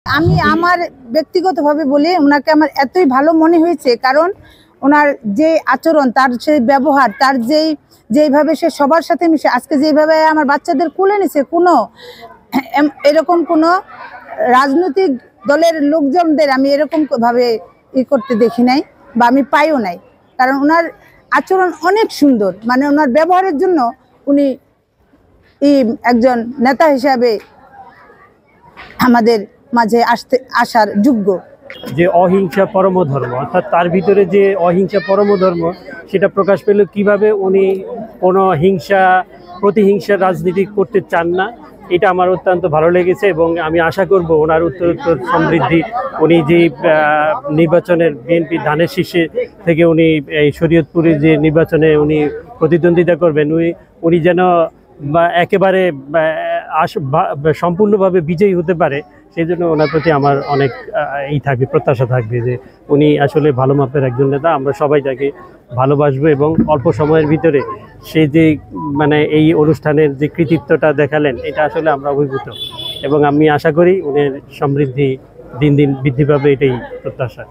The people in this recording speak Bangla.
আমি আমার ব্যক্তিগতভাবে বলি, ওনাকে আমার এতই ভালো মনে হয়েছে, কারণ ওনার যে আচরণ, তার সেই ব্যবহার, তার যেইভাবে সে সবার সাথে মিশে, আজকে যেভাবে আমার বাচ্চাদের কোলে নিছে, কোনো এরকম কোনো রাজনৈতিক দলের লোকজনদের আমি এরকম ভাবে করতে দেখি নাই বা আমি পাইও নাই। কারণ ওনার আচরণ অনেক সুন্দর, মানে ওনার ব্যবহারের জন্য উনি একজন নেতা হিসাবে আমাদের মাঝে আসার যোগ্য। যে অহিংসা পরম ধর্ম, অর্থাৎ তার ভিতরে যে অহিংসা পরম ধর্ম, সেটা প্রকাশ পেল কিভাবে উনি কোনো প্রতিহিংসার রাজনীতি করতে চান না। এটা আমার অত্যন্ত ভালো লেগেছে এবং আমি আশা করব ওনার উত্তরোত্তর সমৃদ্ধি। উনি যে নির্বাচনের বিএনপি ধানের শীর্ষে থেকে উনি এই শরীয়তপুরে যে নির্বাচনে উনি প্রতিদ্বন্দ্বিতা করবেন, উনি যেন একেবারে সম্পূর্ণভাবে বিজয়ী হতে পারে। সেই জন্য ওনার প্রতি আমার অনেক প্রত্যাশা থাকবে যে উনি আসলে ভালো মাপের একজন নেতা। আমরা সবাই তাকে ভালোবাসবো এবং অল্প সময়ের ভিতরে সে যে এই অনুষ্ঠানের যে কৃতিত্বটা দেখালেন, এটা আসলে আমরা অভিভূত এবং আমি আশা করি উনি সমৃদ্ধি দিন দিন বৃদ্ধি পাবে, এটাই প্রত্যাশা।